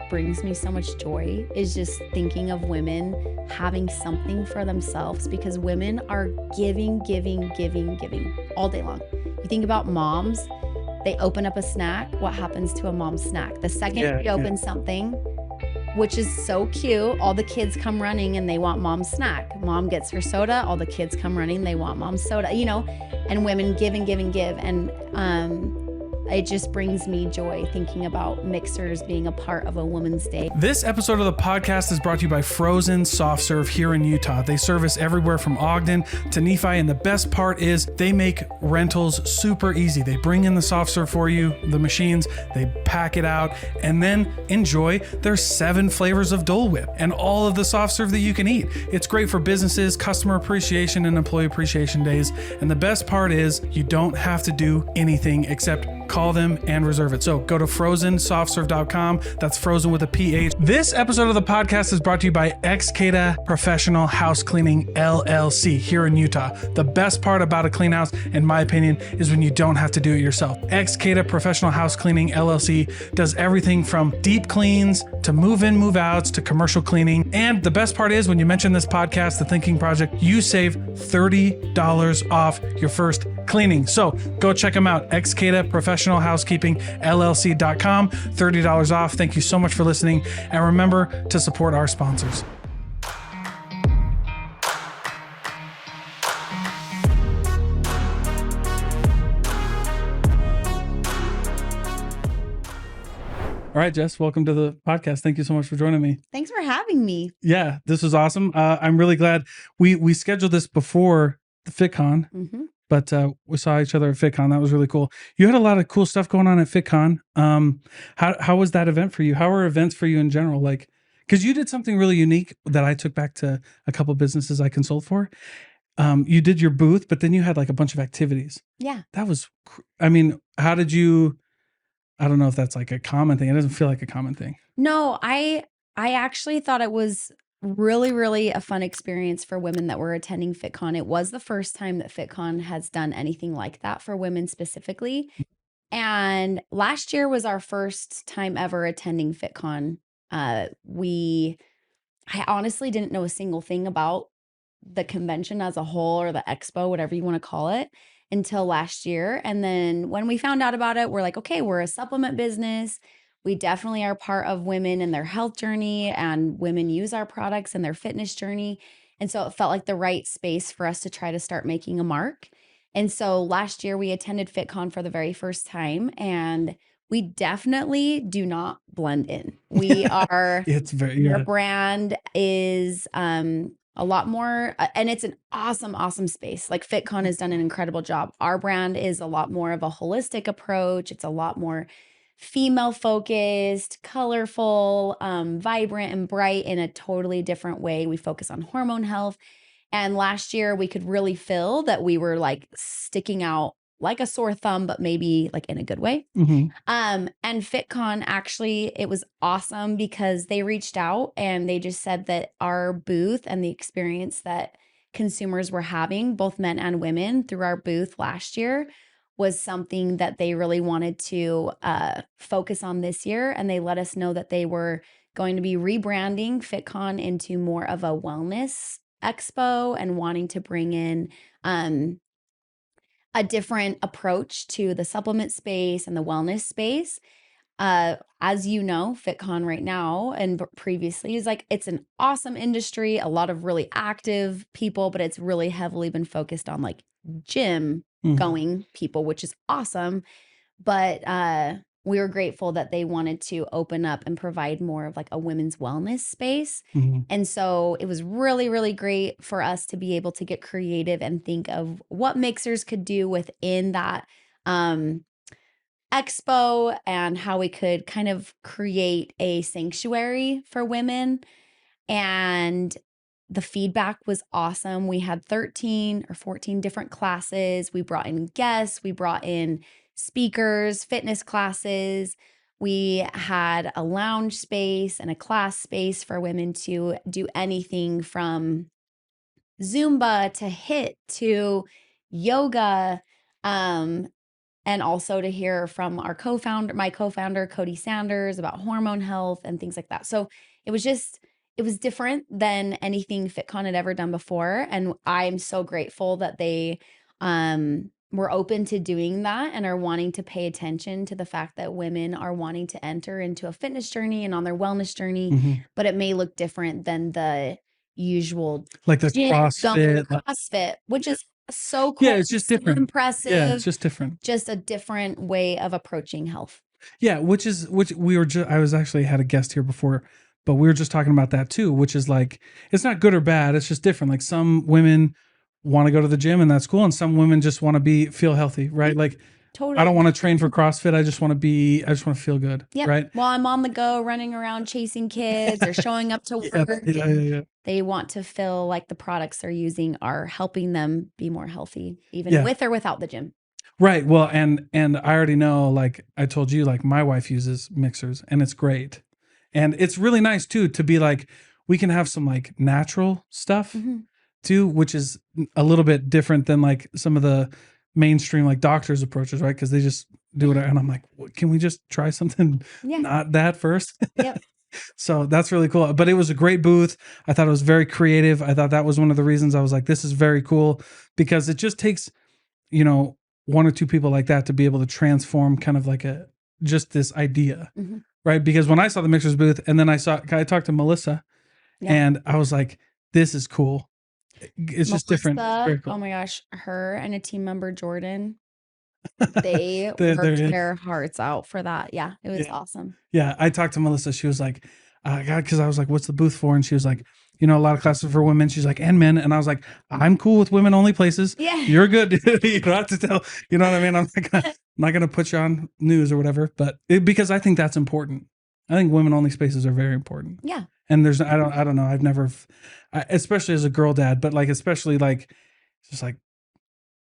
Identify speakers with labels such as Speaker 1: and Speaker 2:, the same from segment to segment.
Speaker 1: what brings me so much joy is just thinking of women having something for themselves, because women are giving all day long. You think about moms, they open up a snack. What happens to a mom's snack? The second you open something, which is so cute, all the kids come running and they want mom's snack. Mom gets her soda, all the kids come running, they want mom's soda, you know, and women give and give and give. And it just brings me joy thinking about mixers being a part of a woman's day.
Speaker 2: This episode of the podcast is brought to you by Phrozen Soft Serve here in Utah. They service everywhere from Ogden to Nephi, and the best part is they make rentals super easy. They bring in the soft serve for you, the machines, they pack it out, and then enjoy their 7 flavors of Dole Whip and all of the soft serve that you can eat. It's great for businesses, customer appreciation, and employee appreciation days. And the best part is you don't have to do anything except call them and reserve it. So go to frozensoftserve.com. That's frozen with a PH. This episode of the podcast is brought to you by XKADA Professional House Cleaning LLC here in Utah. The best part about a clean house, in my opinion, is when you don't have to do it yourself. XKADA Professional House Cleaning LLC does everything from deep cleans to move-in, move-outs to commercial cleaning. And the best part is when you mention this podcast, The Thinking Project, you save $30 off your first cleaning. So go check them out. XKADA Professional Housekeeping LLC.com. $30 off. Thank you so much for listening. And remember to support our sponsors. All right, Jess, welcome to the podcast. Thank you so much for joining me.
Speaker 1: Thanks for having me.
Speaker 2: Yeah, this was awesome. I'm really glad we scheduled this before the FitCon.
Speaker 1: Mm-hmm.
Speaker 2: But we saw each other at FitCon. That was really cool. You had a lot of cool stuff going on at FitCon. How was that event for you? How are events for you in general? Like, because you did something really unique that I took back to a couple of businesses I consult for. You did your booth, but then you had like a bunch of activities.
Speaker 1: Yeah.
Speaker 2: That was, I mean, how did you, I don't know if that's like a common thing. It doesn't feel like a common thing.
Speaker 1: No, I actually thought it was really a fun experience for women that were attending FitCon. It was the first time that FitCon has done anything like that for women specifically. And last year was our first time ever attending FitCon. I honestly didn't know a single thing about the convention as a whole, or the expo, whatever you want to call it, until last year. And then when we found out about it, we're like, okay, we're a supplement business. We definitely are part of women in their health journey, and women use our products in their fitness journey. And so it felt like the right space for us to try to start making a mark. And so last year we attended FitCon for the very first time, and we definitely do not blend in. We are, your brand is a lot more, and it's an awesome space. Like FitCon has done an incredible job. Our brand is a lot more of a holistic approach. It's a lot more female focused, colorful, vibrant and bright in a totally different way. We focus on hormone health. And last year we could really feel that we were like sticking out like a sore thumb, but maybe like in a good way.
Speaker 2: Mm-hmm.
Speaker 1: And FitCon, actually, it was awesome because they reached out and they just said that our booth and the experience that consumers were having, both men and women, through our booth last year was something that they really wanted to focus on this year. And they let us know that they were going to be rebranding FitCon into more of a wellness expo and wanting to bring in a different approach to the supplement space and the wellness space. As you know, FitCon right now and previously is like, it's an awesome industry, a lot of really active people, but it's really heavily been focused on like gym going people, which is awesome. But we were grateful that they wanted to open up and provide more of like a women's wellness space. And so it was really great for us to be able to get creative and think of what mixers could do within that expo and how we could kind of create a sanctuary for women. And the feedback was awesome. We had 13 or 14 different classes. We brought in guests, we brought in speakers, fitness classes. We had a lounge space and a class space for women to do anything from Zumba to HIIT to yoga. and also to hear from my co-founder, Cody Sanders, about hormone health and things like that. So it was different than anything FitCon had ever done before. And I'm so grateful that they were open to doing that and are wanting to pay attention to the fact that women are wanting to enter into a fitness journey and on their wellness journey, but it may look different than the usual
Speaker 2: like the
Speaker 1: gym,
Speaker 2: CrossFit,
Speaker 1: which is so cool.
Speaker 2: Yeah, it's just different.
Speaker 1: Impressive.
Speaker 2: Yeah, it's just different.
Speaker 1: Just a different way of approaching health.
Speaker 2: Yeah, which we were just, I was actually had a guest here before, but we were just talking about that too, which is like, it's not good or bad. It's just different. Like some women want to go to the gym and that's cool. And some women just want to feel healthy, right? Like
Speaker 1: Totally.
Speaker 2: I don't want to train for CrossFit. I just want to feel good.
Speaker 1: Yep.
Speaker 2: Right.
Speaker 1: While I'm on the go, running around, chasing kids or showing up to work.
Speaker 2: Yeah.
Speaker 1: They want to feel like the products they're using are helping them be more healthy, even with or without the gym.
Speaker 2: Right. Well, and I already know, like I told you, like my wife uses mixers and it's great. And it's really nice too, to be like, we can have some like natural stuff too, which is a little bit different than like some of the mainstream like doctors approaches, right? Because they just do it. And I'm like, can we just try something not that first?
Speaker 1: Yep.
Speaker 2: So that's really cool. But it was a great booth. I thought it was very creative. I thought that was one of the reasons I was like, this is very cool, because it just takes, one or two people like that to be able to transform kind of like just this idea, right? Because when I saw the mixers booth and then I talked to Melissa and I was like, this is cool. It's just different. It's very cool.
Speaker 1: Oh my gosh. Her and a team member, Jordan, they worked their hearts out for that. Yeah. It was awesome.
Speaker 2: Yeah. I talked to Melissa. She was like, God, because I was like, what's the booth for? And she was like, a lot of classes for women. She's like, and men. And I was like, I'm cool with women only places.
Speaker 1: Yeah.
Speaker 2: You're good. You don't have to tell, you know what I mean? I'm not going to put you on news or whatever, but because I think that's important. I think women only spaces are very important.
Speaker 1: Yeah.
Speaker 2: And I don't know. I've never, especially as a girl dad, but like, especially like, just like,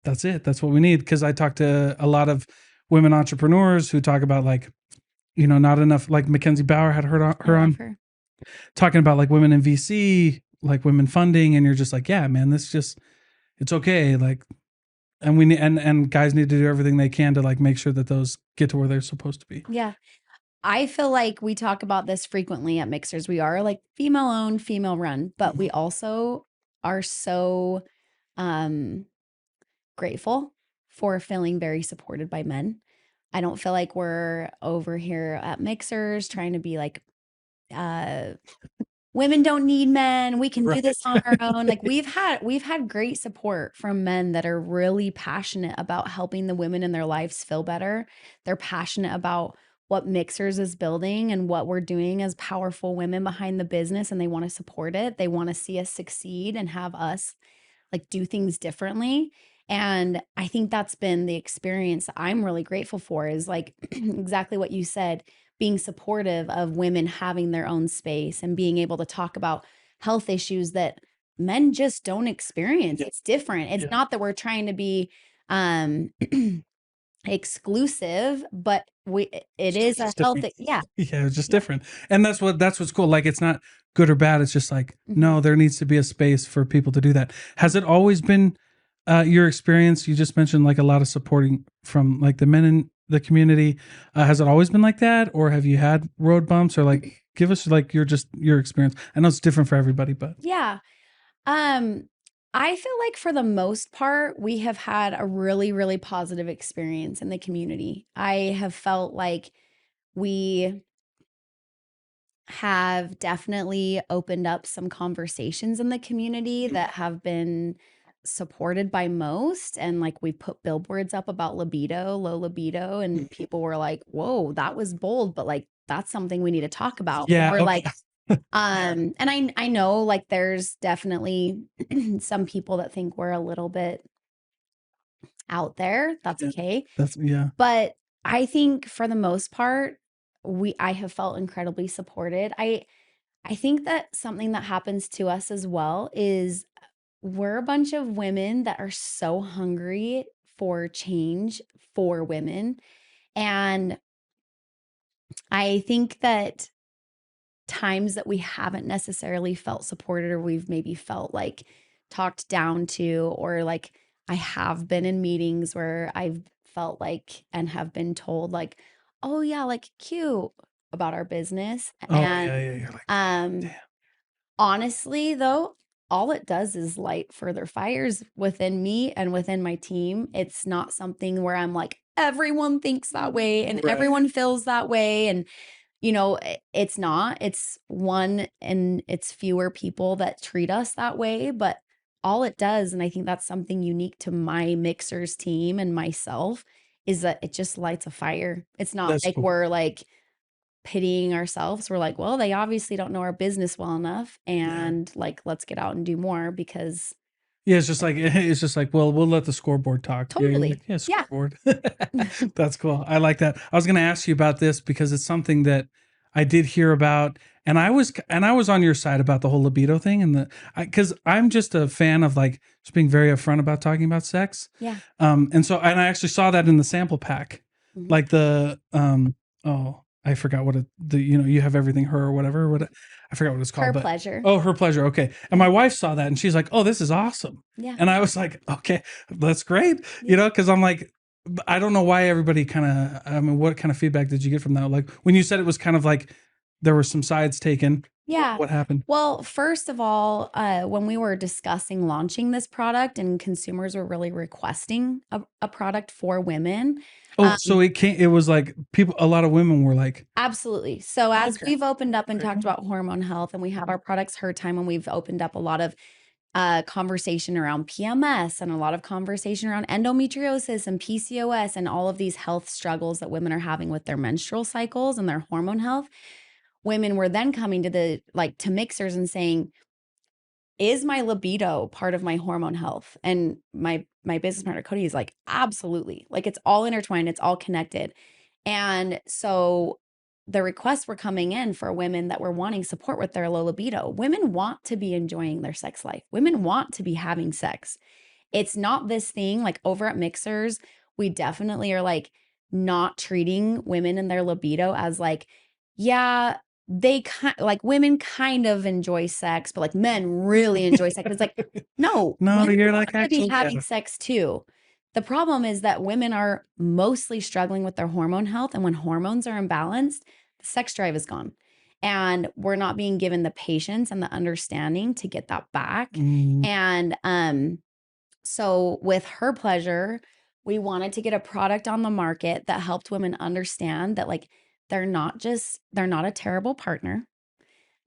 Speaker 2: that's it. That's what we need. Cause I talk to a lot of women entrepreneurs who talk about like, not enough, like Mackenzie Bauer had her on talking about like women in VC, like women funding. And you're just like, yeah, man, it's okay. Like, and we need, and guys need to do everything they can to like make sure that those get to where they're supposed to be.
Speaker 1: Yeah. I feel like we talk about this frequently at Mixhers. We are like female owned, female run, but we also are so grateful for feeling very supported by men. I don't feel like we're over here at Mixhers trying to be like, women don't need men. We can do this on our own. Like we've had great support from men that are really passionate about helping the women in their lives feel better. They're passionate about what Mixhers is building and what we're doing as powerful women behind the business, and they want to support it. They want to see us succeed and have us like do things differently. And I think that's been the experience that I'm really grateful for, is like exactly what you said, being supportive of women having their own space and being able to talk about health issues that men just don't experience. It's different. It's not that we're trying to be exclusive, but it is a health.
Speaker 2: It's just different. And that's what's cool. Like, it's not good or bad. It's just like, no, there needs to be a space for people to do that. Has it always been your experience? You just mentioned like a lot of supporting from like the men in the community. Has it always been like that, or have you had road bumps, or like give us like your experience? I know it's different for everybody, but
Speaker 1: I feel like for the most part, we have had a really, really positive experience in the community. I have felt like we have definitely opened up some conversations in the community that have been supported by most. And like we put billboards up about low libido, and people were like, whoa, that was bold, but like, that's something we need to talk about.
Speaker 2: Yeah.
Speaker 1: Or like, and I know like there's definitely some people that think we're a little bit out there. That's okay. But I think for the most part, I have felt incredibly supported. I think that something that happens to us as well is we're a bunch of women that are so hungry for change for women. And I think that times that we haven't necessarily felt supported, or we've maybe felt like talked down to, or like I have been in meetings where I've felt like and have been told like, oh yeah, like cute about our business.
Speaker 2: Oh
Speaker 1: And
Speaker 2: yeah, yeah. You're like,
Speaker 1: um
Speaker 2: damn.
Speaker 1: honestly though, all it does is light further fires within me and within my team. It's not something where I'm like, everyone thinks that way and
Speaker 2: Right.
Speaker 1: everyone feels that way. And it's not. It's one and it's fewer people that treat us that way, but all it does, and I think that's something unique to my mixers team and myself, is that it just lights a fire. It's not
Speaker 2: That's
Speaker 1: like
Speaker 2: cool.
Speaker 1: we're like pitying ourselves. We're like, well, they obviously don't know our business well enough,
Speaker 2: Yeah.
Speaker 1: and like, let's get out and do more because
Speaker 2: Yeah, it's just like, well, we'll let the scoreboard talk. Yeah, you're like,
Speaker 1: totally.
Speaker 2: yeah,
Speaker 1: Yeah.
Speaker 2: scoreboard. That's cool. I like that. I was going to ask you about this because it's something that I did hear about, and I was on your side about the whole libido thing, and because I'm just a fan of like just being very upfront about talking about sex.
Speaker 1: Yeah.
Speaker 2: And I actually saw that in the sample pack,
Speaker 1: Mhm.
Speaker 2: like oh, I forgot what you have everything her or whatever, I forgot what it's called,
Speaker 1: Her
Speaker 2: but
Speaker 1: pleasure.
Speaker 2: oh, her pleasure. Okay. And
Speaker 1: Yeah.
Speaker 2: my wife saw that and she's like, oh, this is awesome.
Speaker 1: Yeah.
Speaker 2: And I was like, okay, that's great.
Speaker 1: Yeah.
Speaker 2: Cause I'm like, I don't know why everybody what kind of feedback did you get from that? Like when you said it was kind of like there were some sides taken,
Speaker 1: Yeah.
Speaker 2: what happened?
Speaker 1: Well, first of all, when we were discussing launching this product and consumers were really requesting a product for women,
Speaker 2: Oh,
Speaker 1: um,
Speaker 2: so it was like a lot of women were like,
Speaker 1: absolutely. So as
Speaker 2: okay.
Speaker 1: we've opened up and
Speaker 2: Okay.
Speaker 1: talked about hormone health, and we have our products Her Time, and we've opened up a lot of conversation around PMS and a lot of conversation around endometriosis and PCOS and all of these health struggles that women are having with their menstrual cycles and their hormone health. Women were then coming to mixers and saying, is my libido part of my hormone health? And my business partner Cody is like, absolutely. Like it's all intertwined, it's all connected. And so the requests were coming in for women that were wanting support with their low libido. Women want to be enjoying their sex life. Women want to be having sex. It's not this thing like over at Mixers, we definitely are like not treating women and their libido as like, yeah, like women kind of enjoy sex, but like men really enjoy sex. It's like, no,
Speaker 2: No,
Speaker 1: women
Speaker 2: you're
Speaker 1: want
Speaker 2: like,
Speaker 1: to be
Speaker 2: actually,
Speaker 1: having
Speaker 2: yeah.
Speaker 1: sex too. The problem is that women are mostly struggling with their hormone health. And when hormones are imbalanced, the sex drive is gone. And we're not being given the patience and the understanding to get that back.
Speaker 2: Mm,
Speaker 1: And so with Her Pleasure, we wanted to get a product on the market that helped women understand that like they're not a terrible partner.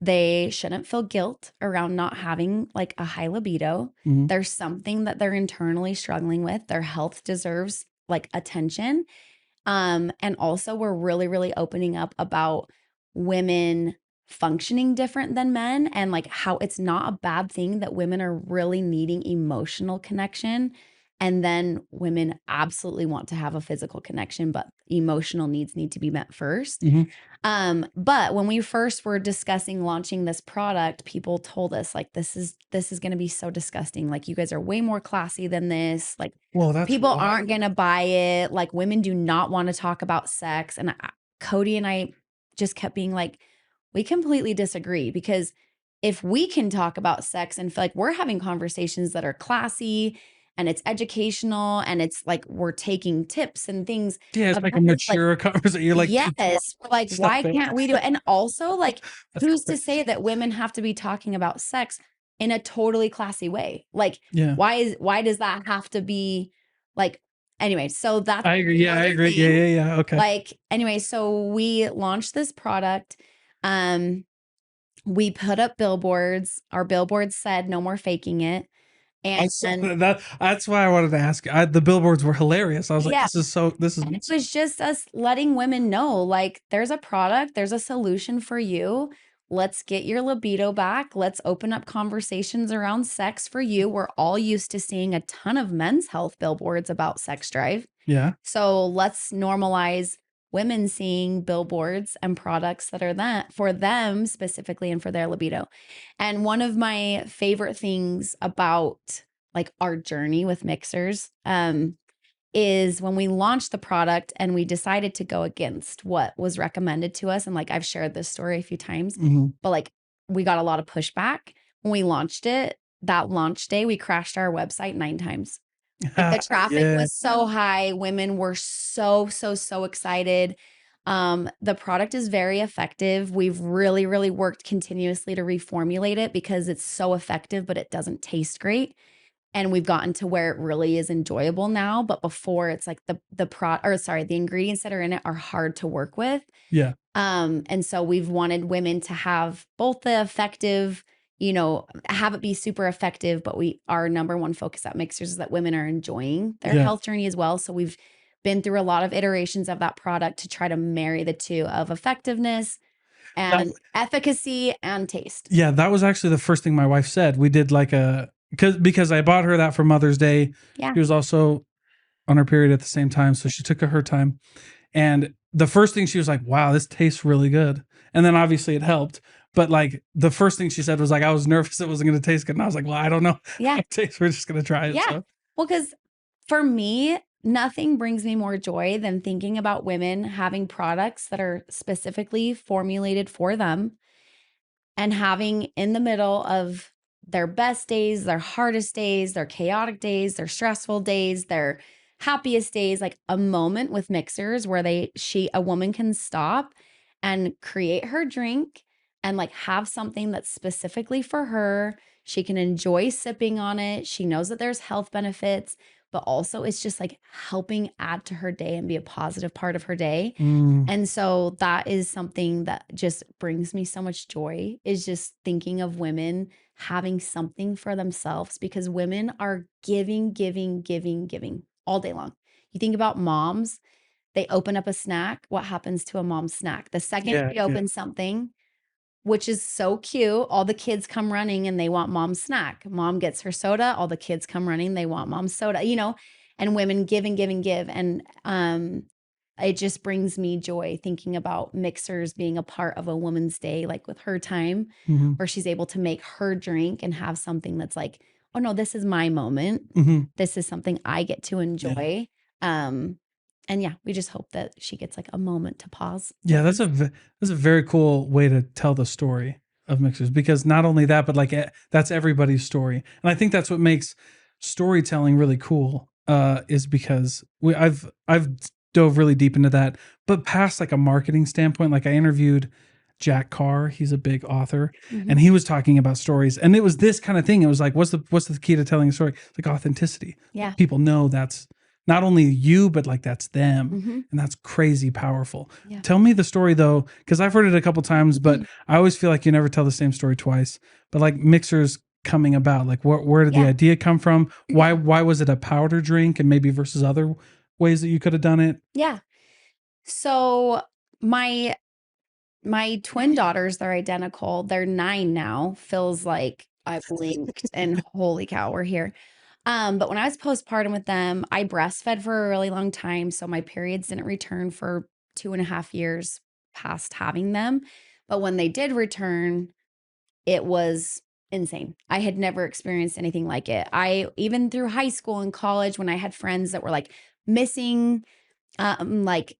Speaker 1: They shouldn't feel guilt around not having like a high libido.
Speaker 2: mhm.
Speaker 1: There's something that they're internally struggling with. Their health deserves like attention. And also we're really, really opening up about women functioning different than men and like how it's not a bad thing that women are really needing emotional connection. And then women absolutely want to have a physical connection, but emotional needs need to be met first.
Speaker 2: Mhm.
Speaker 1: But when we first were discussing launching this product, people told us like this is going to be so disgusting. Like you guys are way more classy than this. Like
Speaker 2: Well, that's
Speaker 1: people
Speaker 2: why.
Speaker 1: aren't going to buy it. Like women do not want to talk about sex. And Cody and I just kept being like, we completely disagree because if we can talk about sex and feel like we're having conversations that are classy and it's educational and it's like we're taking tips and things
Speaker 2: Yeah, it's like a
Speaker 1: about this, like
Speaker 2: mature conversation. You're like, come on,
Speaker 1: yes, like
Speaker 2: stop
Speaker 1: why
Speaker 2: it.
Speaker 1: can't we do it? And also like
Speaker 2: That's
Speaker 1: who's to
Speaker 2: crazy.
Speaker 1: say that women have to be talking about sex in a totally classy way? Like
Speaker 2: Yeah,
Speaker 1: why does that have to be like anyway, so that's
Speaker 2: I agree. Yeah, I
Speaker 1: another
Speaker 2: agree. Yeah,
Speaker 1: thing.
Speaker 2: yeah, yeah. Okay.
Speaker 1: Like anyway, so we launched this product. Um we put up billboards. Our billboards said no more faking it.
Speaker 2: I saw
Speaker 1: And
Speaker 2: that. That's why I wanted to ask. The billboards were hilarious. I was like,
Speaker 1: yeah,
Speaker 2: this is
Speaker 1: and it was just us letting women know like there's a product, there's a solution for you. Let's get your libido back. Let's open up conversations around sex for you. We're all used to seeing a ton of men's health billboards about sex drive.
Speaker 2: yeah.
Speaker 1: So let's normalize women seeing billboards and products that are that for them specifically and for their libido. And one of my favorite things about like our journey with mixers, is when we launched the product and we decided to go against what was recommended to us. And like I've shared this story a few times,
Speaker 2: Mhm.
Speaker 1: but like we got a lot of pushback when we launched it. That launch day, we crashed our website 9 times. Like the traffic
Speaker 2: Yeah.
Speaker 1: was so high. Women were so, so, so excited. The product is very effective. We've really, really worked continuously to reformulate it because it's so effective, but it doesn't taste great. And we've gotten to where it really is enjoyable now. But before it's like the ingredients that are in it are hard to work with.
Speaker 2: Yeah.
Speaker 1: And so we've wanted women to have both the effective, have it be super effective, but our number one focus at Mixers is that women are enjoying their
Speaker 2: Yeah.
Speaker 1: health journey as well. So we've been through a lot of iterations of that product to try to marry the two of effectiveness and efficacy and taste.
Speaker 2: Yeah, that was actually the first thing my wife said. We did like because I bought her that for Mother's Day.
Speaker 1: Yeah.
Speaker 2: She was also on her period at the same time, so she took her time. And the first thing she was like, "Wow, this tastes really good." And then obviously it helped, but like the first thing she said was like, "I was nervous it wasn't going to taste good." And I was like, "Well, I don't know.
Speaker 1: Yeah.
Speaker 2: We're just going to try it."
Speaker 1: Yeah.
Speaker 2: So.
Speaker 1: Well, because for me, nothing brings me more joy than thinking about women having products that are specifically formulated for them and having in the middle of their best days, their hardest days, their chaotic days, their stressful days, their happiest days, like a moment with Mixers where a woman can stop and create her drink and like have something that's specifically for her. She can enjoy sipping on it. She knows that there's health benefits, but also it's just like helping add to her day and be a positive part of her day. And so that is something that just brings me so much joy, is just thinking of women having something for themselves, because women are giving, giving, giving, giving all day long. You think about moms, they open up a snack. What happens to a mom's snack? The second we open something, which is so cute, all the kids come running and they want mom's snack. Mom gets her soda, all the kids come running, they want mom's soda, and women give and give and give. And it just brings me joy thinking about Mixers being a part of a woman's day, like with her time, where she's able to make her drink and have something that's like, oh no, this is my moment. This is something I get to enjoy. And yeah, we just hope that she gets like a moment to pause.
Speaker 2: Yeah, that's a very cool way to tell the story of Mixers, because not only that, but like that's everybody's story, and I think that's what makes storytelling really cool. Is because I've dove really deep into that, but past like a marketing standpoint, like I interviewed Jack Carr, he's a big author, and he was talking about stories, and it was this kind of thing. It was like, what's the key to telling a story? It's like authenticity.
Speaker 1: Yeah,
Speaker 2: people know that's not only you, but like that's them. And that's crazy powerful.
Speaker 1: Yeah.
Speaker 2: Tell me the story though, because I've heard it a couple times, but I always feel like you never tell the same story twice. But like Mixers coming about, like where did the idea come from? Why was it a powder drink, and maybe versus other ways that you could have done it?
Speaker 1: Yeah. So my twin daughters, they're identical. They're 9 now. Feels like I blinked and holy cow, we're here. But when I was postpartum with them, I breastfed for a really long time. So my periods didn't return for 2.5 years past having them. But when they did return, it was insane. I had never experienced anything like it. Even through high school and college, when I had friends that were like missing, like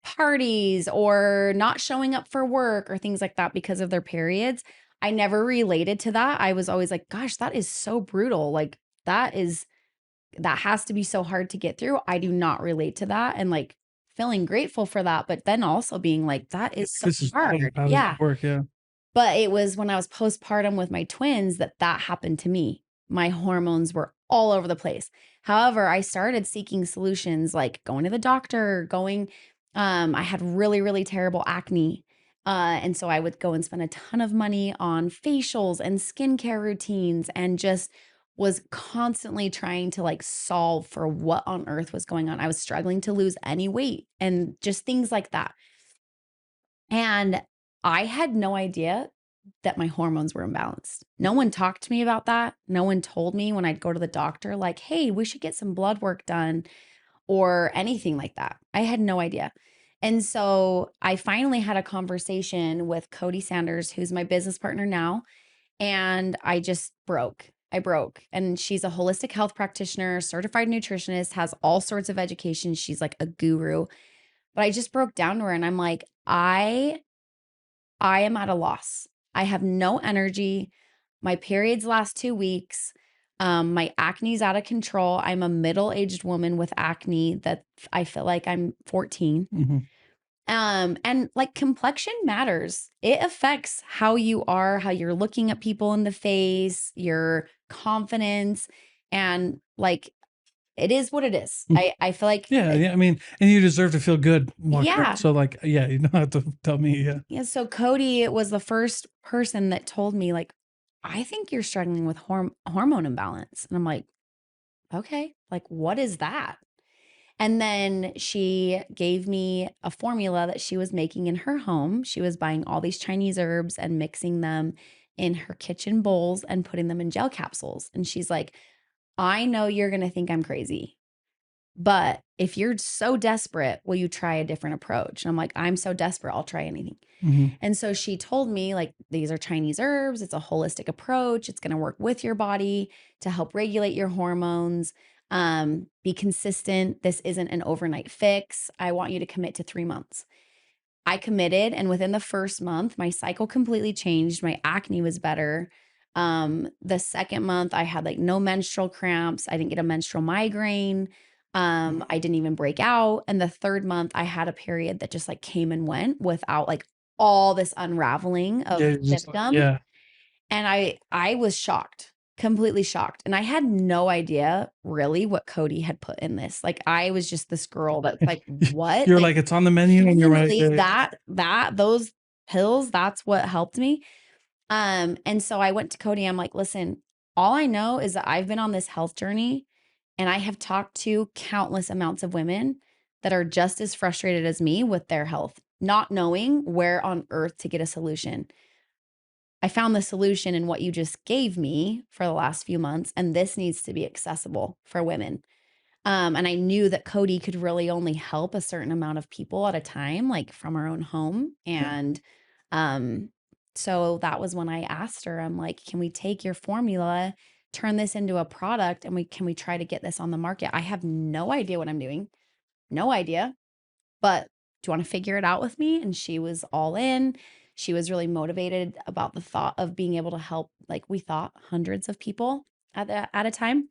Speaker 1: parties or not showing up for work or things like that because of their periods, I never related to that. I was always like, gosh, that is so brutal. Like that has to be so hard to get through. I do not relate to that, and like feeling grateful for that, but then also being like, that is so hard. Yeah.
Speaker 2: Work, yeah.
Speaker 1: But it was when I was postpartum with my twins that happened to me. My hormones were all over the place. However, I started seeking solutions, like going to the doctor, I had really, really terrible acne. And so I would go and spend a ton of money on facials and skincare routines, and just was constantly trying to like solve for what on earth was going on. I was struggling to lose any weight and just things like that. And I had no idea that my hormones were imbalanced. No one talked to me about that. No one told me when I'd go to the doctor, like, hey, we should get some blood work done or anything like that. I had no idea. And so I finally had a conversation with Cody Sanders, who's my business partner now. And I just broke. I broke. And she's a holistic health practitioner, certified nutritionist, has all sorts of education. She's like a guru. But I just broke down to her and I'm like, I am at a loss. I have no energy. My periods last 2 weeks. My acne's out of control. I'm a middle-aged woman with acne that I feel like I'm 14.
Speaker 2: Mm-hmm.
Speaker 1: And like complexion matters. It affects how you are, how you're looking at people in the face, your confidence, and like it is what it is. I feel like
Speaker 2: Yeah. I mean, and you deserve to feel good walking around.
Speaker 1: yeah.
Speaker 2: So like, yeah, you don't have to tell me. Yeah.
Speaker 1: Yeah, so Cody was the first person that told me like, I think you're struggling with hormone imbalance. And I'm like, okay, like what is that? And then she gave me a formula that she was making in her home. She was buying all these Chinese herbs and mixing them in her kitchen bowls and putting them in gel capsules. And she's like, I know you're going to think I'm crazy, but if you're so desperate, will you try a different approach? And I'm like, I'm so desperate, I'll try anything.
Speaker 2: Mm-hmm.
Speaker 1: And so she told me, like, these are Chinese herbs. It's a holistic approach. It's going to work with your body to help regulate your hormones. Be consistent. This isn't an overnight fix. I want you to commit to 3 months. I committed, and within the first month, my cycle completely changed. My acne was better. The second month, I had like no menstrual cramps. I didn't get a menstrual migraine. I didn't even break out. And the third month, I had a period that just like came and went without like all this unraveling of
Speaker 2: Yeah. Just like,
Speaker 1: symptoms.
Speaker 2: yeah.
Speaker 1: And I was shocked, completely shocked. And I had no idea really what Cody had put in this. Like I was just this girl that's like, what?
Speaker 2: You're
Speaker 1: Like
Speaker 2: like, it's on the menu and you're right.
Speaker 1: literally those pills, that's what helped me. And so I went to Cody. I'm like, listen, all I know is that I've been on this health journey and I have talked to countless amounts of women that are just as frustrated as me with their health, not knowing where on earth to get a solution. I found the solution in what you just gave me for the last few months, and this needs to be accessible for women. And I knew that Cody could really only help a certain amount of people at a time, like from our own home. And um, so that was when I asked her, I'm like, can we take your formula, turn this into a product, and we try to get this on the market? I have no idea what I'm doing, no idea, but do you want to figure it out with me? And she was all in. She was really motivated about the thought of being able to help, like we thought, hundreds of people at a time.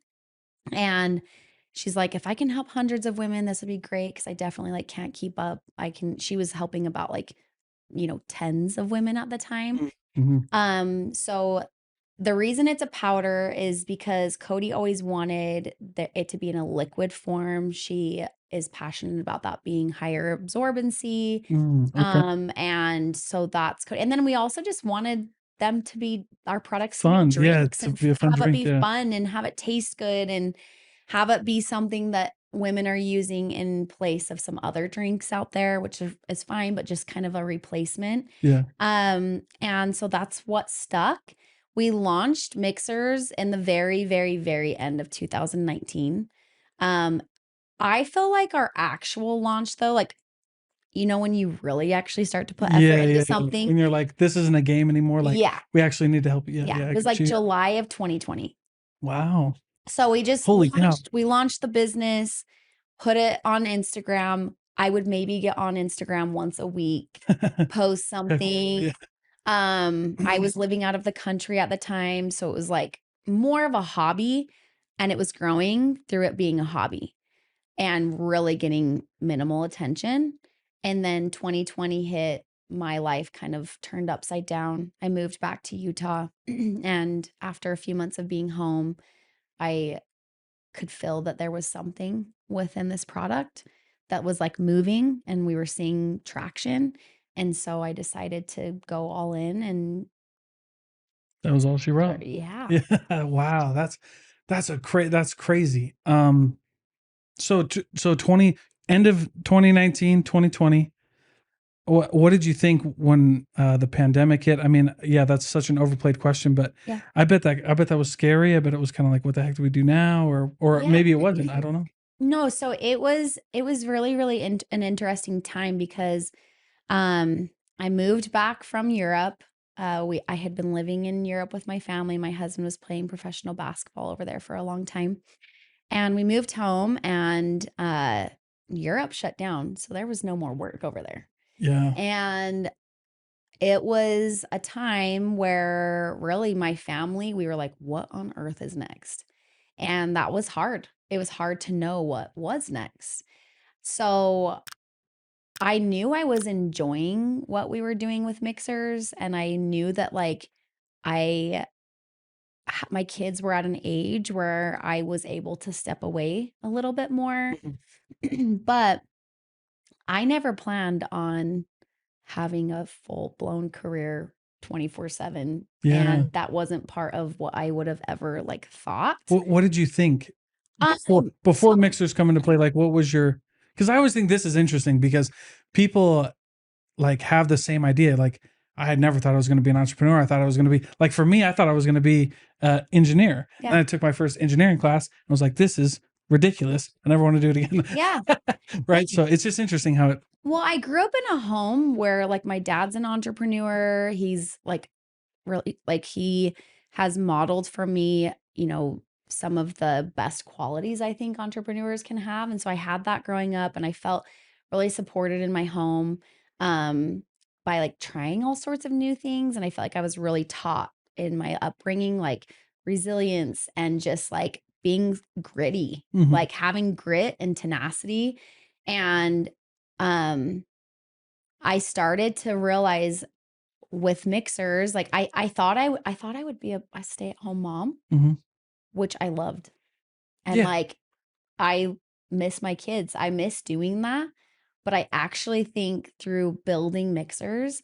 Speaker 1: And she's like, if I can help hundreds of women, this would be great. Cause I definitely like can't keep up. She was helping about like, tens of women at the time.
Speaker 2: Mm-hmm.
Speaker 1: So the reason it's a powder is because Cody always wanted it to be in a liquid form. She is passionate about that being higher absorbency.
Speaker 2: Okay.
Speaker 1: And so that's Cody. And then we also just wanted them to be our products to be
Speaker 2: Fun. Yeah.
Speaker 1: drinks
Speaker 2: To
Speaker 1: and
Speaker 2: be a fun
Speaker 1: have it
Speaker 2: drink.
Speaker 1: be
Speaker 2: Yeah.
Speaker 1: fun and have it taste good and have it be something that women are using in place of some other drinks out there, which is fine, but just kind of a replacement.
Speaker 2: Yeah.
Speaker 1: And so that's what stuck. We launched Mixhers in the very, very, very end of 2019. I feel like our actual launch though, like, when you really actually start to put effort
Speaker 2: Yeah.
Speaker 1: into
Speaker 2: Yeah.
Speaker 1: something.
Speaker 2: When you're like, this isn't a game anymore. Like,
Speaker 1: Yeah.
Speaker 2: we actually need to help you. Yeah.
Speaker 1: Yeah.
Speaker 2: Yeah.
Speaker 1: It was like July of 2020.
Speaker 2: Wow.
Speaker 1: So we just
Speaker 2: Holy cow.
Speaker 1: we launched the business, put it on Instagram. I would maybe get on Instagram once a week, post something.
Speaker 2: Yeah.
Speaker 1: I was living out of the country at the time, so it was like more of a hobby, and it was growing through it being a hobby and really getting minimal attention. And then 2020 hit, my life kind of turned upside down. I moved back to Utah, and after a few months of being home, I could feel that there was something within this product that was like moving and we were seeing traction. And so I decided to go all in and
Speaker 2: That was all she wrote.
Speaker 1: yeah.
Speaker 2: Yeah. Wow. That's crazy. So 20 end of 2019, 2020. What did you think when the pandemic hit? I mean, yeah, that's such an overplayed question, but
Speaker 1: Yeah.
Speaker 2: I bet that was scary. I bet it was kind of like, what the heck do we do now? Or
Speaker 1: Yeah.
Speaker 2: maybe it wasn't. I don't know.
Speaker 1: No, so it was really, really an interesting time because I moved back from Europe. I had been living in Europe with my family. My husband was playing professional basketball over there for a long time. And we moved home and Europe shut down. So there was no more work over there.
Speaker 2: Yeah.
Speaker 1: And it was a time where really my family, we were like, what on earth is next? And that was hard. It was hard to know what was next. So I knew I was enjoying what we were doing with mixers, and I knew that like I my kids were at an age where I was able to step away a little bit more. But I never planned on having a full-blown career 24/7,
Speaker 2: Yeah.
Speaker 1: and that wasn't part of what I would have ever like thought.
Speaker 2: What did you think before
Speaker 1: So
Speaker 2: mixers come into play? Like, what was your? Because I always think this is interesting because people like have the same idea. Like, I had never thought I was going to be an entrepreneur. I thought I was going to be like, for me, I thought I was going to be an engineer.
Speaker 1: Yeah.
Speaker 2: And I took my first engineering class and I was like, this is ridiculous. I never want to do it again.
Speaker 1: Yeah.
Speaker 2: Right. So it's just interesting how it.
Speaker 1: Well, I grew up in a home where like my dad's an entrepreneur. He's like really like he has modeled for me, you know, some of the best qualities I think entrepreneurs can have. And so I had that growing up, and I felt really supported in my home by like trying all sorts of new things. And I felt like I was really taught in my upbringing, like resilience and just like being gritty,
Speaker 2: Mhm.
Speaker 1: like having grit and tenacity. And um I started to realize with mixers, like I thought I would be a stay-at-home mom,
Speaker 2: Mhm.
Speaker 1: which I loved. And
Speaker 2: Yeah.
Speaker 1: like I miss my kids. I miss doing that. But I actually think through building mixers,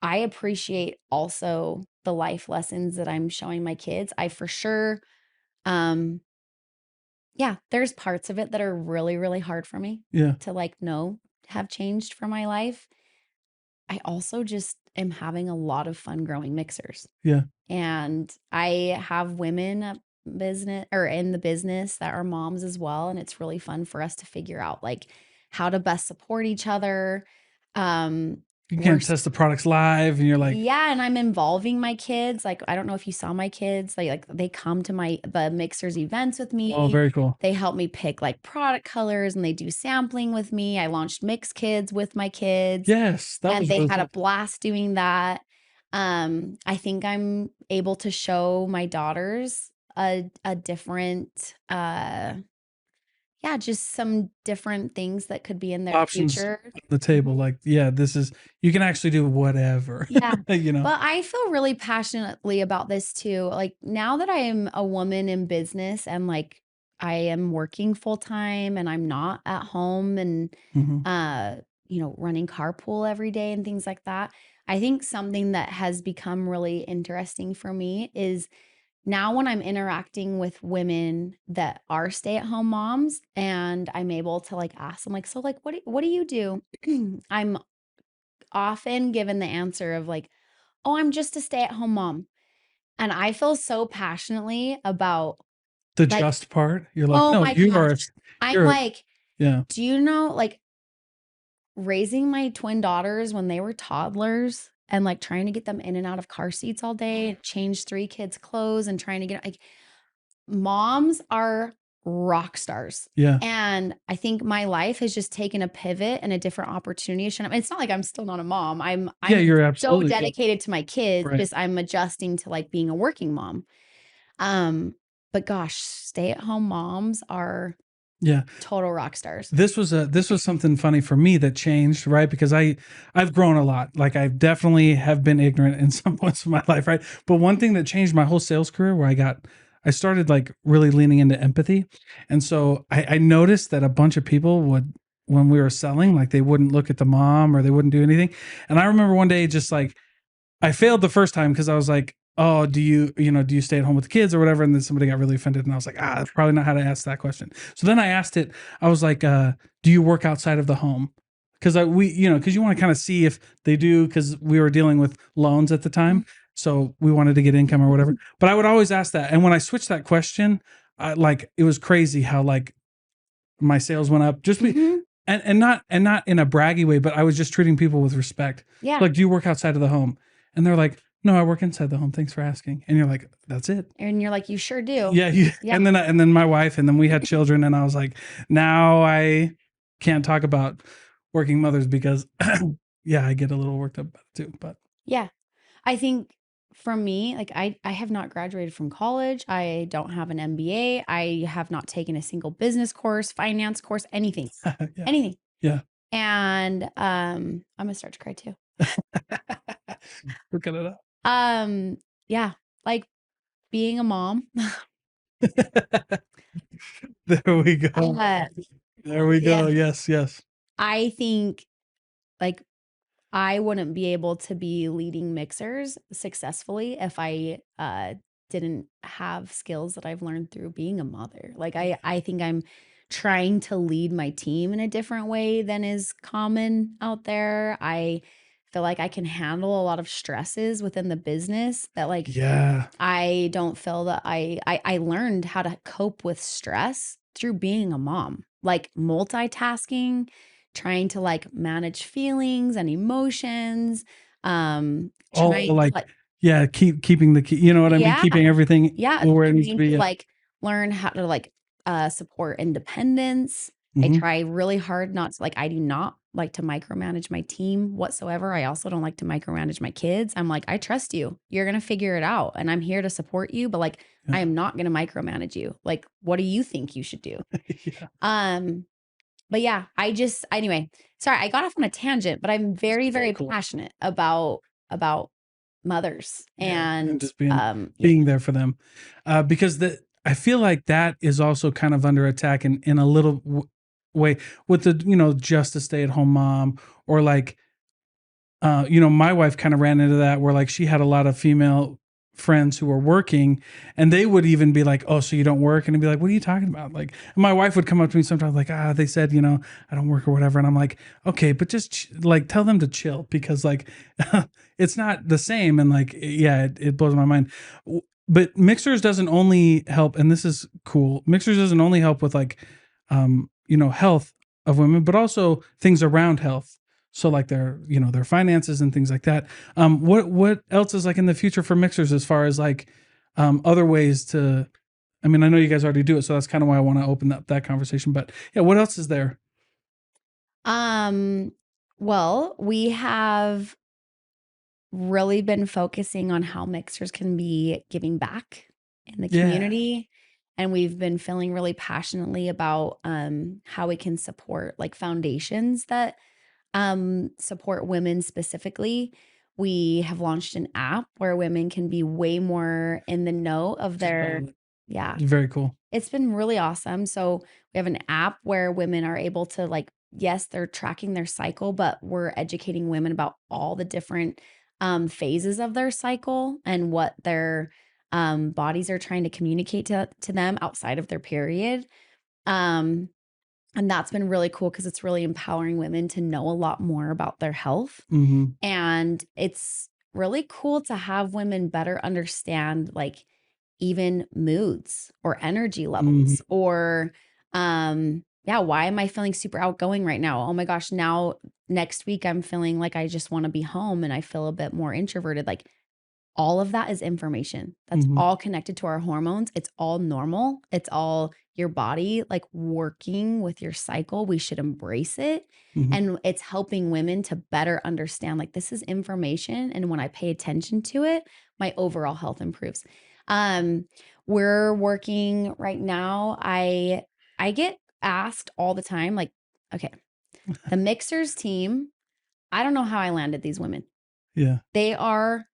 Speaker 1: I appreciate also the life lessons that I'm showing my kids. I for sure um yeah, there's parts of it that are really, really hard for me
Speaker 2: Yeah.
Speaker 1: to like know have changed for my life. I also just am having a lot of fun growing mixers.
Speaker 2: Yeah.
Speaker 1: And I have women at business or in the business that are moms as well. And it's really fun for us to figure out like how to best support each other.
Speaker 2: You
Speaker 1: We're
Speaker 2: can't test the products live and you're like,
Speaker 1: yeah, and I'm involving my kids. Like, I don't know if you saw my kids. Like they come to the mixers events with me.
Speaker 2: oh, very cool.
Speaker 1: They help me pick like product colors and they do sampling with me. I launched Mix Kids with my kids.
Speaker 2: Yes. That
Speaker 1: And
Speaker 2: was
Speaker 1: they
Speaker 2: really
Speaker 1: had a
Speaker 2: cool.
Speaker 1: blast doing that. I think I'm able to show my daughters a different yeah, just some different things that could be in their
Speaker 2: Options
Speaker 1: future.
Speaker 2: on the table.
Speaker 1: Mhm.
Speaker 2: Like, yeah, this is, you can actually do whatever,
Speaker 1: Yeah.
Speaker 2: you know?
Speaker 1: But I feel really passionately about this too. Like now that I am a woman in business and like I am working full time and I'm not at home and
Speaker 2: Mhm.
Speaker 1: uh you know, running carpool every day and things like that. I think something that has become really interesting for me is now when I'm interacting with women that are stay-at-home moms and I'm able to like ask them like, so like what do you do? I'm often given the answer of like, oh, I'm just a stay-at-home mom. And I feel so passionately about
Speaker 2: The
Speaker 1: like,
Speaker 2: just part, you're like,
Speaker 1: oh
Speaker 2: no,
Speaker 1: my
Speaker 2: you are,
Speaker 1: gosh. I'm
Speaker 2: you're,
Speaker 1: like,
Speaker 2: yeah.
Speaker 1: do you know like raising my twin daughters when they were toddlers and like trying to get them in and out of car seats all day and change three kids' clothes and trying to get like moms are rock stars.
Speaker 2: Yeah.
Speaker 1: And I think my life has just taken a pivot and a different opportunity. It's not like I'm still not a mom.
Speaker 2: Yeah,
Speaker 1: I'm
Speaker 2: you're
Speaker 1: so
Speaker 2: absolutely.
Speaker 1: dedicated to my kids,
Speaker 2: Right.
Speaker 1: just I'm adjusting to like being a working mom. But gosh, stay-at-home moms are
Speaker 2: Yeah.
Speaker 1: total rock stars.
Speaker 2: This was something funny for me that changed, right? Because I've grown a lot. Like I definitely have been ignorant in some points of my life, right? But one thing that changed my whole sales career where I started like really leaning into empathy. And so I noticed that a bunch of people would, when we were selling, like they wouldn't look at the mom or they wouldn't do anything. And I remember one day just like I failed the first time because I was like, oh, do you stay at home with the kids or whatever? And then somebody got really offended and I was like, that's probably not how to ask that question. So then I asked it, I was like, do you work outside of the home? Because because you want to kind of see if they do, because we were dealing with loans at the time. So we wanted to get income or whatever. But I would always ask that. And when I switched that question, it was crazy how like my sales went up just and not in a braggy way, but I was just treating people with respect.
Speaker 1: Yeah.
Speaker 2: Like, do you work outside of the home? And they're like, no, I work inside the home. Thanks for asking. And you're like, that's it.
Speaker 1: And you're like, you sure do.
Speaker 2: Yeah.
Speaker 1: Yeah.
Speaker 2: And then my wife, and then we had children, and I was like, now I can't talk about working mothers because yeah, I get a little worked up about it too. But
Speaker 1: Yeah. I think for me, like I have not graduated from college. I don't have an MBA. I have not taken a single business course, finance course, anything.
Speaker 2: Yeah.
Speaker 1: Anything.
Speaker 2: Yeah.
Speaker 1: And I'm gonna start to cry too.
Speaker 2: Look at it up.
Speaker 1: Yeah, like being a mom.
Speaker 2: There we go.
Speaker 1: uh,
Speaker 2: There we
Speaker 1: yeah,
Speaker 2: go. Yes, yes.
Speaker 1: I think like I wouldn't be able to be leading mixers successfully if I didn't have skills that I've learned through being a mother. Like I think I'm trying to lead my team in a different way than is common out there. I feel like I can handle a lot of stresses within the business that like
Speaker 2: Yeah.
Speaker 1: I don't feel that I learned how to cope with stress through being a mom, like multitasking, trying to like manage feelings and emotions,
Speaker 2: Oh,
Speaker 1: trying to
Speaker 2: like,
Speaker 1: like
Speaker 2: yeah, keeping the key, you know what I mean?
Speaker 1: yeah,
Speaker 2: Keeping everything
Speaker 1: yeah,
Speaker 2: where it needs to
Speaker 1: trying
Speaker 2: be.
Speaker 1: to
Speaker 2: Yeah.
Speaker 1: like learn how to like support independence. I
Speaker 2: Hmm.
Speaker 1: try really hard not to like I do not like to micromanage my team whatsoever. I also don't like to micromanage my kids. I'm like, I trust you. You're going to figure it out and I'm here to support you, but like I
Speaker 2: Yeah.
Speaker 1: am not going to micromanage you. Like what do you think you should do?
Speaker 2: Yeah.
Speaker 1: Um but yeah, anyway, sorry, I got off on a tangent, but I'm very
Speaker 2: Very
Speaker 1: very
Speaker 2: cool.
Speaker 1: passionate about mothers
Speaker 2: Yeah. And
Speaker 1: and
Speaker 2: just
Speaker 1: yeah.
Speaker 2: being there for them. Because I feel like that is also kind of under attack in a little way with the, just a stay at home mom, or like, my wife kind of ran into that where like she had a lot of female friends who were working, and they would even be like, "Oh, so you don't work?" And I'd be like, "What are you talking about?" Like, and my wife would come up to me sometimes like, they said, I don't work or whatever. And I'm like, okay, but just like tell them to chill, because like it's not the same. And like, yeah, it blows my mind. But Mixers doesn't only help, and this is cool. Mixers doesn't only help with like, health of women, but also things around health. So like their finances and things like that. What else is like in the future for Mixers as far as like other ways to? I mean, I know you guys already do it, so that's kind of why I want to open up that conversation. But yeah, what else is there?
Speaker 1: Um, well, we have really been focusing on how mixers can be giving back in the
Speaker 2: Yeah.
Speaker 1: community. And we've been feeling really passionately about how we can support like foundations that support women specifically. We have launched an app where women can be way more in the know of their, yeah,
Speaker 2: Very cool.
Speaker 1: it's been really awesome. So we have an app where women are able to like, yes, they're tracking their cycle, but we're educating women about all the different phases of their cycle and what their bodies are trying to communicate to them outside of their period. Um, and that's been really cool because it's really empowering women to know a lot more about their health.
Speaker 2: Mm-hmm.
Speaker 1: And it's really cool to have women better understand like even moods or energy levels
Speaker 2: Mm-hmm.
Speaker 1: or yeah, why am I feeling super outgoing right now? Oh my gosh, now next week I'm feeling like I just want to be home and I feel a bit more introverted. Like all of that is information. That's
Speaker 2: Mm-hmm.
Speaker 1: all connected to our hormones. It's all normal. It's all your body like working with your cycle. We should embrace it.
Speaker 2: Mm-hmm.
Speaker 1: And it's helping women to better understand like this is information. And when I pay attention to it, my overall health improves. Um, we're working right now. I get asked all the time, like, okay, the mixers team, I don't know how I landed these women.
Speaker 2: Yeah.
Speaker 1: They are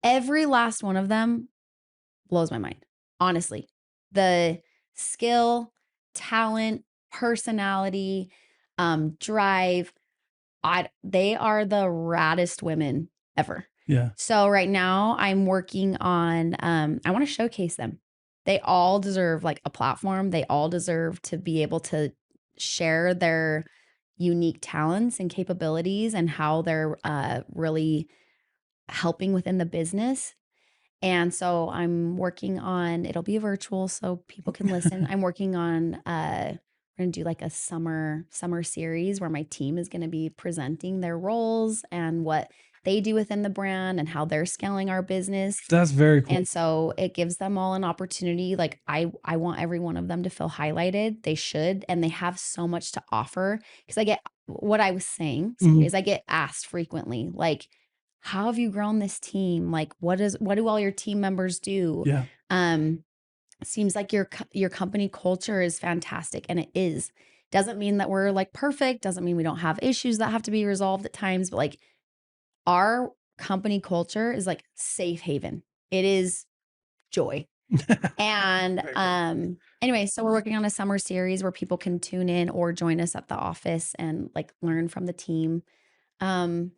Speaker 1: every last one of them blows my mind. Honestly, the skill, talent, personality, drive, they are the raddest women ever.
Speaker 2: Yeah.
Speaker 1: So right now I'm working on I want to showcase them. They all deserve like a platform. They all deserve to be able to share their unique talents and capabilities and how they're really helping within the business. And so I'm working on, it'll be virtual so people can listen. I'm working on we're gonna do like a summer series where my team is gonna be presenting their roles and what they do within the brand and how they're scaling our business.
Speaker 2: That's very cool.
Speaker 1: And so it gives them all an opportunity. Like I want every one of them to feel highlighted. They should, and they have so much to offer. Because I get what I was saying, sorry,
Speaker 2: Mhm.
Speaker 1: is I get asked frequently, like, how have you grown this team? Like, what do all your team members do?
Speaker 2: Yeah.
Speaker 1: Seems like your company culture is fantastic, and it is. Doesn't mean that we're like perfect, doesn't mean we don't have issues that have to be resolved at times, but like our company culture is like safe haven. It is joy. And anyway, so we're working on a summer series where people can tune in or join us at the office and like learn from the team.
Speaker 2: I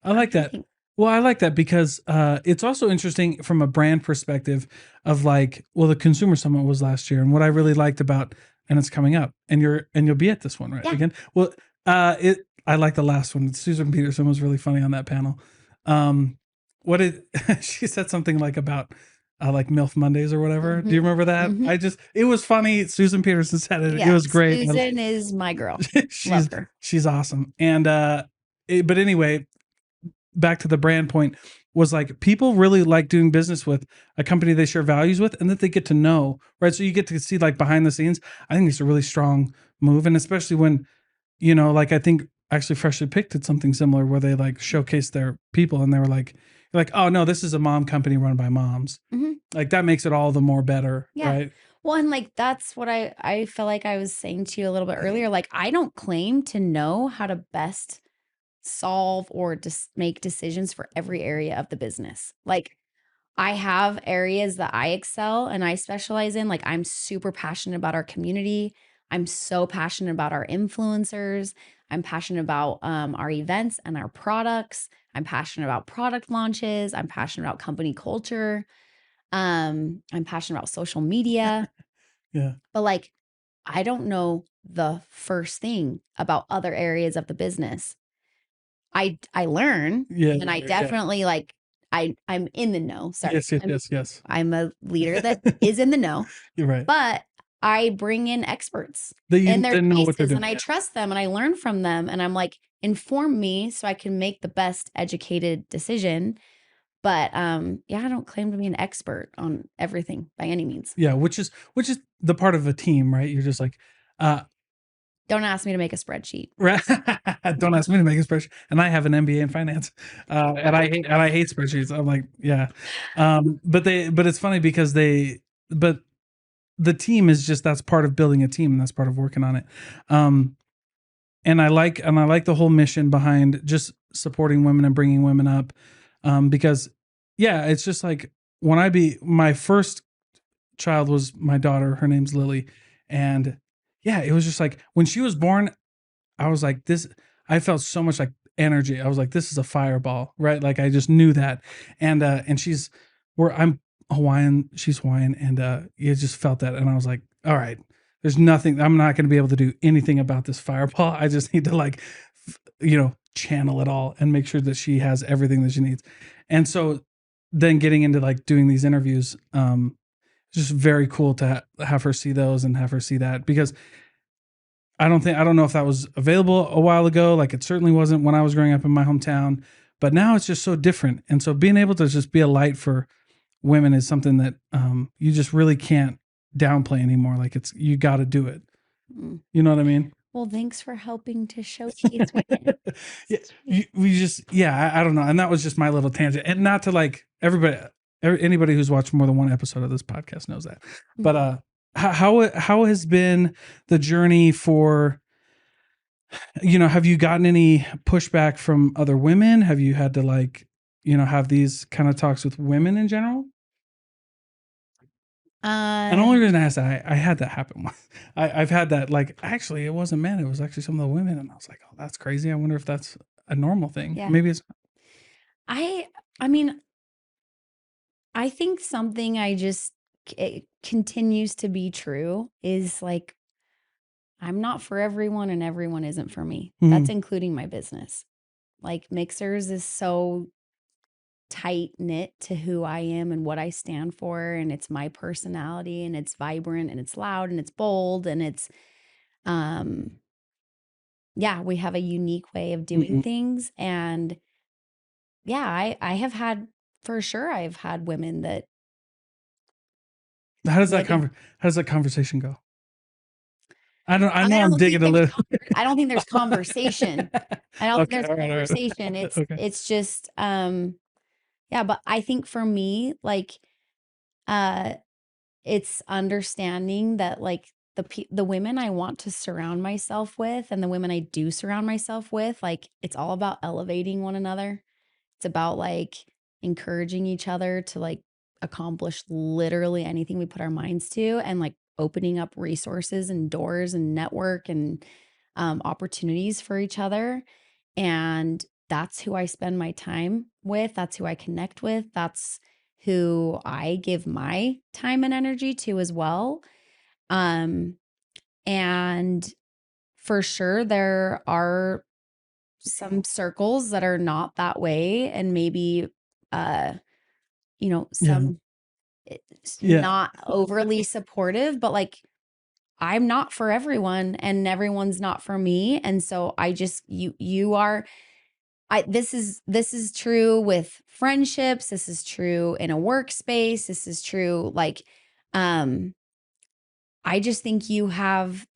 Speaker 2: like that.
Speaker 1: Think.
Speaker 2: Well, I like that because it's also interesting from a brand perspective of like, well, the consumer summit was last year, and what I really liked about, and it's coming up, and you'll be at this one, right?
Speaker 1: Yeah.
Speaker 2: Again. Well, I like the last one. Susan Peterson was really funny on that panel. What did she said something like about like MILF Mondays or whatever? Do you remember that? It was funny. Susan Peterson said it.
Speaker 1: Yeah,
Speaker 2: It was great.
Speaker 1: Susan is my girl. Love her.
Speaker 2: She's awesome. And but anyway, back to the brand point, was like people really like doing business with a company they share values with and that they get to know, right? So you get to see like behind the scenes. I think it's a really strong move. And especially when, like I think actually Freshly Picked did something similar where they like showcased their people and they were like, oh no, this is a mom company run by moms. Like that makes it all the more better, right?
Speaker 1: Well, and like that's what I feel like I was saying to you a little bit earlier. Like I don't claim to know how to best solve or make decisions for every area of the business. Like I have areas that I excel and I specialize in. Like I'm super passionate about our community. I'm so passionate about our influencers. I'm passionate about our events and our products. I'm passionate about product launches. I'm passionate about company culture. I'm passionate about social media.
Speaker 2: Yeah.
Speaker 1: But like I don't know the first thing about other areas of the business. I learn, and I definitely like I'm in the know. Sorry.
Speaker 2: Yes.
Speaker 1: I'm a leader that is in the know.
Speaker 2: You're right.
Speaker 1: But I bring in experts
Speaker 2: That
Speaker 1: in their
Speaker 2: know what they're
Speaker 1: spaces
Speaker 2: doing.
Speaker 1: and I trust them and I learn from them and I'm like, inform me so I can make the best educated decision. But yeah, I don't claim to be an expert on everything by any means.
Speaker 2: Yeah, which is the part of a team, right? You're just like,
Speaker 1: don't ask me to make a spreadsheet.
Speaker 2: Right. Don't ask me to make a spreadsheet. And I have an MBA in finance. And I hate spreadsheets. I'm like, yeah. But it's funny because but the team is just, that's part of building a team and that's part of working on it. And I like the whole mission behind just supporting women and bringing women up. Because yeah, it's just like my first child was my daughter. Her name's Lily. And yeah, it was just like when she was born, I was like, I felt so much like energy. I was like, this is a fireball, right? Like I just knew that. And I'm Hawaiian, she's Hawaiian. And you just felt that. And I was like, all right, there's nothing, I'm not going to be able to do anything about this fireball. I just need to like, channel it all and make sure that she has everything that she needs. And so then getting into like doing these interviews, just very cool to have her see those and have her see that, because I don't know if that was available a while ago. Like it certainly wasn't when I was growing up in my hometown, but now it's just so different. And so being able to just be a light for women is something that you just really can't downplay anymore. Like you got to do it. You know what I mean?
Speaker 1: Well, thanks for helping to showcase women.
Speaker 2: I don't know. And that was just my little tangent, and not to like anybody who's watched more than one episode of this podcast knows that. But how has been the journey for, have you gotten any pushback from other women? Have you had to like, have these kind of talks with women in general? And the only reason I asked that, I had that happen. I've had that, like, actually it wasn't men, it was actually some of the women. And I was like, oh, that's crazy. I wonder if that's a normal thing. Yeah. Maybe it's.
Speaker 1: I mean, I think something it continues to be true is like, I'm not for everyone and everyone isn't for me. That's including my business. Like Mixhers is so tight knit to who I am and what I stand for. And it's my personality and it's vibrant and it's loud and it's bold and it's, we have a unique way of doing things. And yeah, I have had, for sure, I've had women that.
Speaker 2: How does that conversation go? I know
Speaker 1: I
Speaker 2: I'm
Speaker 1: don't
Speaker 2: digging a
Speaker 1: think
Speaker 2: little.
Speaker 1: I don't think there's conversation. I don't think
Speaker 2: Okay.
Speaker 1: there's
Speaker 2: All right.
Speaker 1: conversation.
Speaker 2: Okay.
Speaker 1: It's just yeah, but I think for me, like uh it's understanding that like the women I want to surround myself with and the women I do surround myself with, like it's all about elevating one another. It's about like encouraging each other to like accomplish literally anything we put our minds to and like opening up resources and doors and network and opportunities for each other. And that's who I spend my time with. That's who I connect with. That's who I give my time and energy to as well. Um, and for sure, there are some circles that are not that way, and maybe, uh,
Speaker 2: Yeah.
Speaker 1: some
Speaker 2: Yeah.
Speaker 1: not overly supportive, but like I'm not for everyone, and everyone's not for me. And so I just you are this is true with friendships. This is true in a workspace. This is true like um I just think you have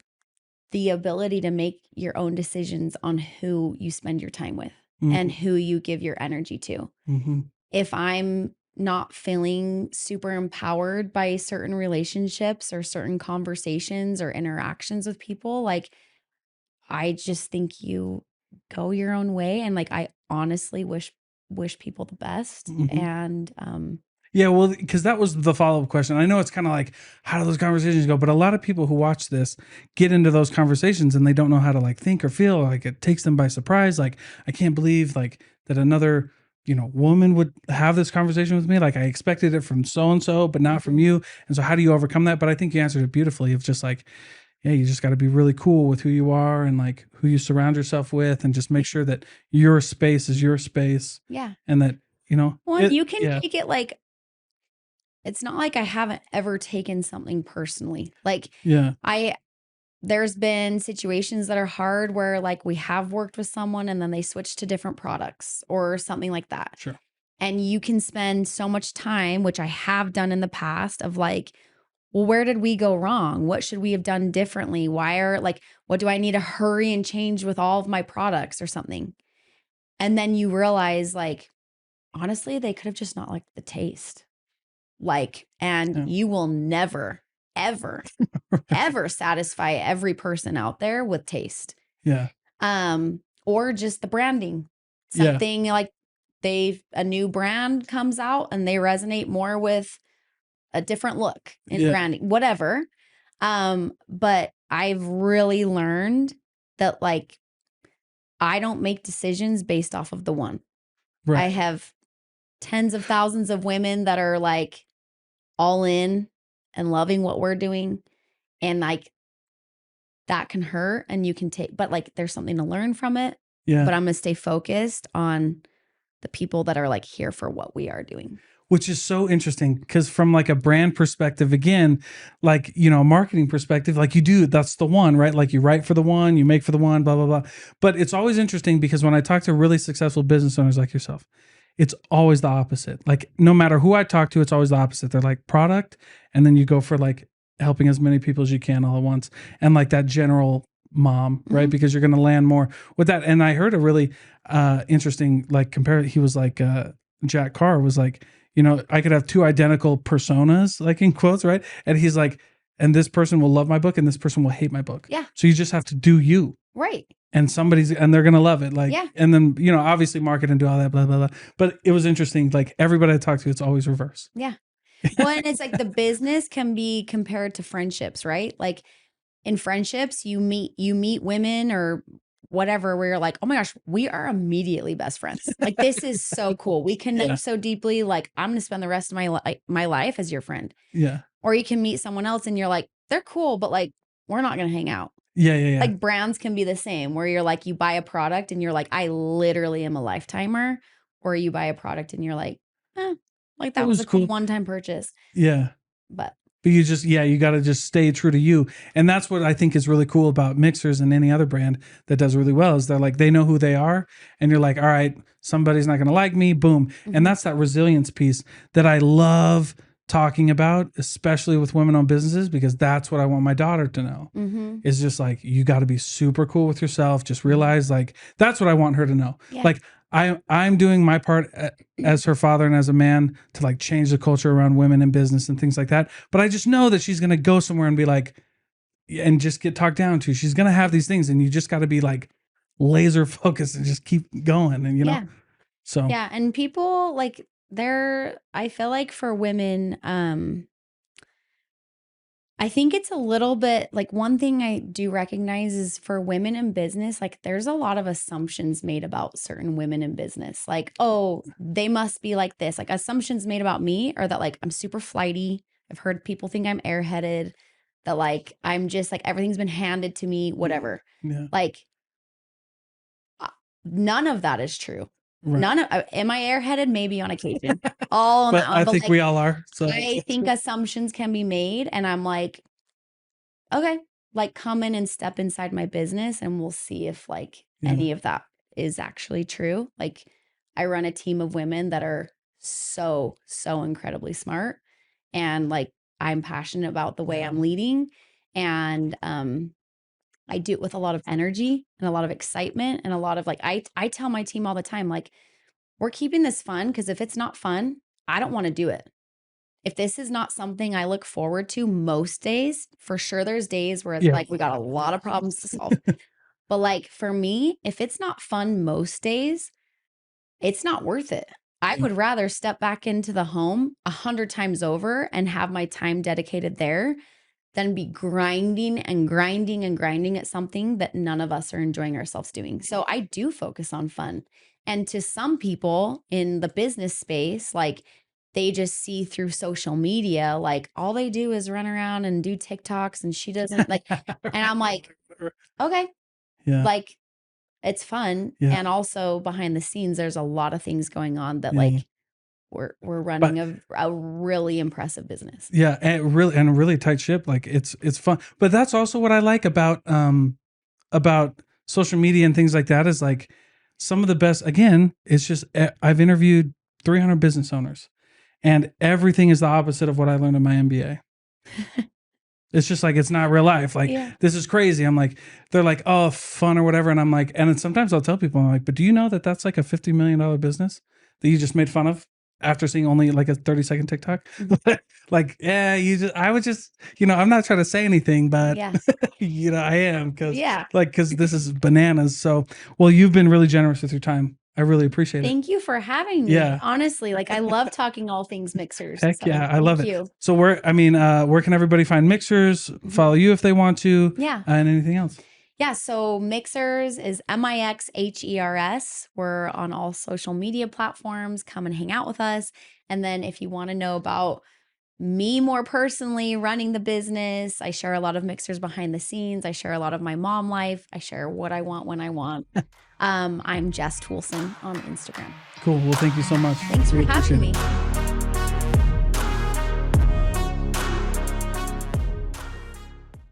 Speaker 1: the ability to make your own decisions on who you spend your time with and who you give your energy to.
Speaker 2: Mm-hmm.
Speaker 1: If I'm not feeling super empowered by certain relationships or certain conversations or interactions with people, like I just think you go your own way. And like I honestly wish people the best.
Speaker 2: Mm-hmm.
Speaker 1: And
Speaker 2: Yeah, well, because that was the follow-up question. I know it's kind of like, how do those conversations go? But a lot of people who watch this get into those conversations and they don't know how to like think or feel. Like it takes them by surprise. Like, I can't believe like that another, woman would have this conversation with me. Like I expected it from so-and-so, but not from you. And so how do you overcome that? But I think you answered it beautifully of just like, yeah, you just got to be really cool with who you are and like who you surround yourself with and just make sure that your space is your space.
Speaker 1: yeah.
Speaker 2: And that,
Speaker 1: Well, you can take it like it's not like I haven't ever taken something personally. Like
Speaker 2: yeah.
Speaker 1: there's been situations that are hard where like we have worked with someone and then they switch to different products or something like that.
Speaker 2: Sure.
Speaker 1: And you can spend so much time, which I have done in the past, of like, well, where did we go wrong? What should we have done differently? What do I need to hurry and change with all of my products or something? And then you realize like, honestly, they could have just not liked the taste. You will never, ever, ever satisfy every person out there with taste.
Speaker 2: Yeah.
Speaker 1: Or just the branding. Something like a new brand comes out and they resonate more with a different look in branding, whatever. But I've really learned that like I don't make decisions based off of the one.
Speaker 2: Right.
Speaker 1: I have tens of thousands of women that are like all in and loving what we're doing. And like that can hurt and you can but like there's something to learn from it.
Speaker 2: Yeah.
Speaker 1: But I'm going to stay focused on the people that are like here for what we are doing.
Speaker 2: Which is so interesting because from like a brand perspective, again, like, a marketing perspective, like that's the one, right? Like you write for the one, you make for the one, blah, blah, blah. But it's always interesting because when I talk to really successful business owners like yourself, it's always the opposite. Like no matter who I talk to, it's always the opposite. They're like product. And then you go for like helping as many people as you can all at once. And like that general mom, right?
Speaker 1: Mm-hmm.
Speaker 2: Because you're going to land more with that. And I heard a really interesting, like he was like, Jack Carr was like, I could have two identical personas, like in quotes, right? And he's like, and this person will love my book and this person will hate my book.
Speaker 1: Yeah.
Speaker 2: So you just have to do you.
Speaker 1: Right.
Speaker 2: And they're going to love it. Like, and then, obviously market and do all that, blah, blah, blah. But it was interesting. Like everybody I talk to, it's always reverse.
Speaker 1: Yeah. Well, and it's like the business can be compared to friendships, right? Like in friendships, you meet women or whatever, where you're like, oh my gosh, we are immediately best friends. Like this is so cool. We connect so deeply. Like I'm going to spend the rest of my life as your friend.
Speaker 2: Yeah.
Speaker 1: Or you can meet someone else and you're like, they're cool, but like, we're not going to hang out.
Speaker 2: Yeah.
Speaker 1: Like brands can be the same where you're like, you buy a product and you're like, I literally am a lifetimer. Or you buy a product and you're like, like that was a cool one-time purchase.
Speaker 2: Yeah.
Speaker 1: But
Speaker 2: you just, you got to just stay true to you. And that's what I think is really cool about Mixhers and any other brand that does really well is they're like, they know who they are. And you're like, all right, somebody's not going to like me. Boom. Mm-hmm. And that's that resilience piece that I love talking about, especially with women-owned businesses, because that's what I want my daughter to know. Is just like, you got to be super cool with yourself. Just realize, like, that's what I want her to know.
Speaker 1: Yeah.
Speaker 2: Like, I'm doing my part as her father and as a man to like change the culture around women in business and things like that. But I just know that she's going to go somewhere and be like, and just get talked down to. She's going to have these things, and you just got to be like laser focused and just keep going. And, you know, so.
Speaker 1: Yeah. And people like I feel like for women, I think it's a little bit like one thing I do recognize is for women in business, like there's a lot of assumptions made about certain women in business. Like, oh, they must be like this. Like assumptions made about me are that like I'm super flighty. I've heard people think I'm airheaded, that like I'm just like everything's been handed to me, whatever.
Speaker 2: Yeah.
Speaker 1: Like none of that is true.
Speaker 2: Right.
Speaker 1: Am I airheaded? Maybe on occasion. All
Speaker 2: but I think
Speaker 1: like,
Speaker 2: we all are. So
Speaker 1: I think assumptions can be made, and I'm like, okay, like come in and step inside my business, and we'll see if like any of that is actually true. Like I run a team of women that are so incredibly smart, and like I'm passionate about the way I'm leading, and I do it with a lot of energy and a lot of excitement and a lot of like, I tell my team all the time, like, we're keeping this fun because if it's not fun, I don't want to do it. If this is not something I look forward to most days, for sure there's days where it's like we got a lot of problems to solve. But like for me, if it's not fun most days, it's not worth it. I would rather step back into the home 100 times over and have my time dedicated there than be grinding at something that none of us are enjoying ourselves doing. So I do focus on fun. And to some people in the business space, like they just see through social media, like all they do is run around and do TikToks and she doesn't like, and I'm like, okay, like it's fun. And also behind the scenes, there's a lot of things going on that like, we're running a really impressive business. Yeah.
Speaker 2: And a really tight ship. Like it's fun. But that's also what I like about social media and things like that is like some of the best, again, it's just, I've interviewed 300 business owners and everything is the opposite of what I learned in my MBA. It's just like, it's not real life. Like, this is crazy. I'm like, they're like, oh, fun or whatever. And I'm like, and then sometimes I'll tell people, I'm like, but do you know that that's like a $50 million business that you just made fun of after seeing only like a 30-second TikTok? Like, yeah, I would just, you know, I'm not trying to say anything, but you know, I am because this is bananas. So, well, you've been really generous with your time. I really appreciate it.
Speaker 1: Thank you for having me. Honestly, like I love talking all things mixers.
Speaker 2: Heck yeah, I love it. So where can everybody find Mixhers? Follow you if they want to. And anything else?
Speaker 1: Yeah, so Mixhers is Mixhers. We're on all social media platforms. Come and hang out with us. And then if you want to know about me more personally running the business, I share a lot of Mixhers behind the scenes. I share a lot of my mom life. I share what I want when I want. I'm Jess Toolson on Instagram.
Speaker 2: Cool. Well, thank you so much.
Speaker 1: Thanks for having me.